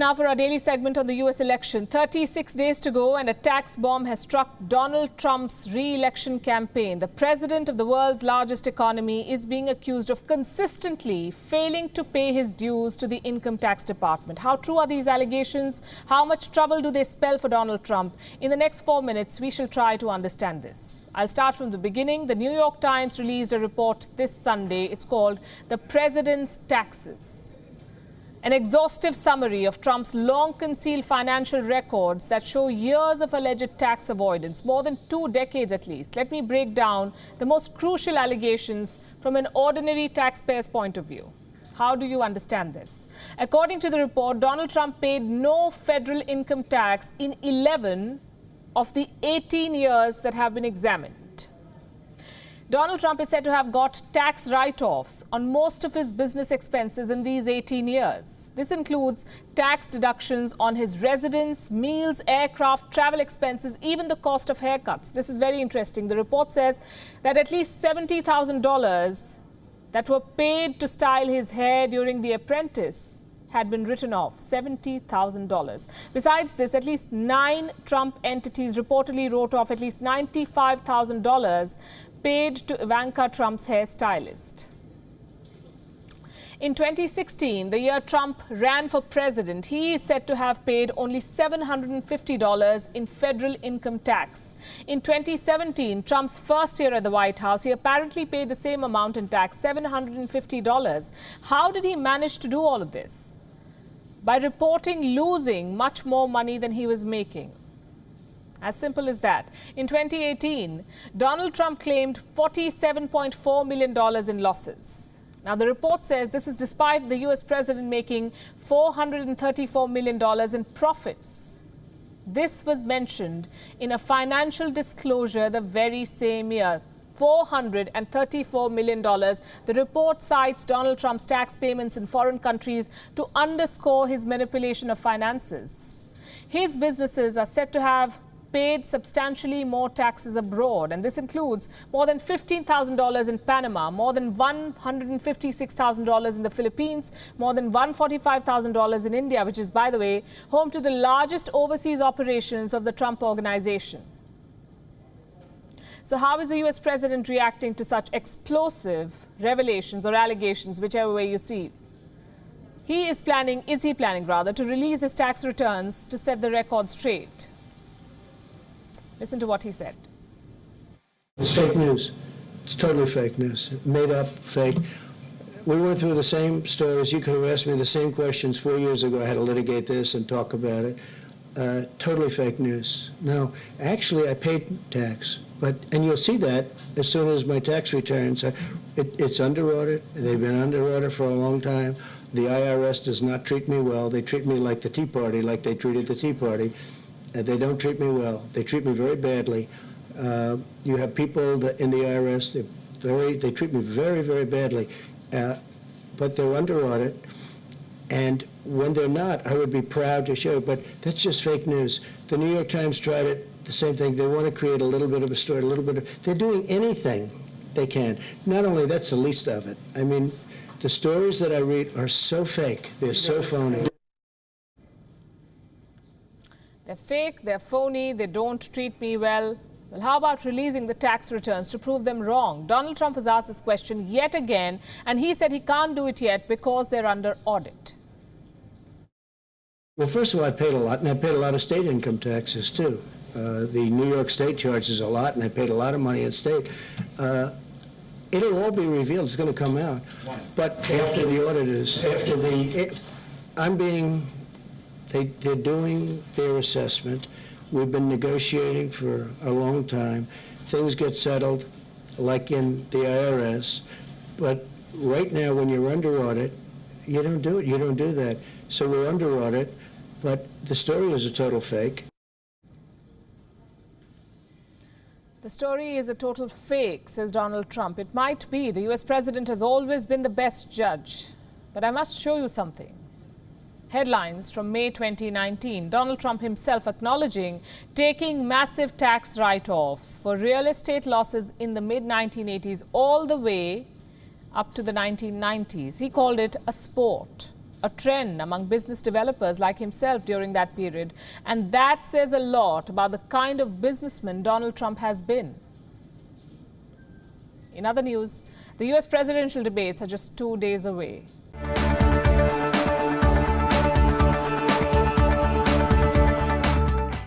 Now for our daily segment on the US election. 36 days to go and a tax bomb has struck Donald Trump's re-election campaign. The president of the world's largest economy is being accused of consistently failing to pay his dues to the income tax department. How true are these allegations? How much trouble do they spell for Donald Trump? In the next 4 minutes, we shall try to understand this. I'll start from the beginning. The New York Times released a report this Sunday. It's called The President's Taxes. An exhaustive summary of Trump's long-concealed financial records that show years of alleged tax avoidance, more than 2 decades at least. Let me break down the most crucial allegations from an ordinary taxpayer's point of view. How do you understand this? According to the report, Donald Trump paid no federal income tax in 11 of the 18 years that have been examined. Donald Trump is said to have got tax write-offs on most of his business expenses in these 18 years. This includes tax deductions on his residence, meals, aircraft, travel expenses, even the cost of haircuts. This is very interesting. The report says that at least $70,000 that were paid to style his hair during The Apprentice had been written off. $70,000. Besides this, at least 9 Trump entities reportedly wrote off at least $95,000 paid to Ivanka Trump's hairstylist. In 2016, the year Trump ran for president, he is said to have paid only $750 in federal income tax. In 2017, Trump's first year at the White House, he apparently paid the same amount in tax, $750. How did he manage to do all of this? By reporting losing much more money than he was making. As simple as that. In 2018, Donald Trump claimed $47.4 million in losses. Now, the report says this is despite the US president making $434 million in profits. This was mentioned in a financial disclosure the very same year. $434 million. The report cites Donald Trump's tax payments in foreign countries to underscore his manipulation of finances. His businesses are said to have paid substantially more taxes abroad, and this includes more than $15,000 in Panama, more than $156,000 in the Philippines, more than $145,000 in India, which is, by the way, home to the largest overseas operations of the Trump organization. So how is the US president reacting to such explosive revelations or allegations, whichever way you see it? Is he planning to release his tax returns to set the record straight? Listen to what he said. It's fake news. It's totally fake news. Made up, fake. We went through the same stories. You could have asked me the same questions 4 years ago. I had to litigate this and talk about it. Totally fake news. No, actually, I paid tax. And you'll see that as soon as my tax returns. It's under audit. They've been under audit for a long time. The IRS does not treat me well. They treat me like the Tea Party, like they treated the Tea Party. They don't treat me well. They treat me very badly. You have people that in the IRS, they treat me very, very badly. But they're under audit. And when they're not, I would be proud to show it. But that's just fake news. The New York Times tried it, the same thing. They want to create a little bit of a story, they're doing anything they can. Not only that's the least of it. I mean, the stories that I read are so fake. They're so phony. They're fake, they're phony, they don't treat me well. Well, how about releasing the tax returns to prove them wrong? Donald Trump was asked this question yet again, and he said he can't do it yet because they're under audit. Well, first of all, I paid a lot, and I paid a lot of state income taxes, too. The New York State charges a lot, and I paid a lot of money in state. It'll all be revealed. It's going to come out. But after the auditors, they're doing their assessment. We've been negotiating for a long time. Things get settled, like in the IRS. But right now, when you're under audit, you don't do it. You don't do that. So we're under audit, but the story is a total fake. The story is a total fake, says Donald Trump. It might be. The US president has always been the best judge. But I must show you something. Headlines from May 2019. Donald Trump himself acknowledging taking massive tax write-offs for real estate losses in the mid-1980s all the way up to the 1990s. He called it a sport. a trend among business developers like himself during that period. And that says a lot about the kind of businessman Donald Trump has been. In other news, the US presidential debates are just 2 days away.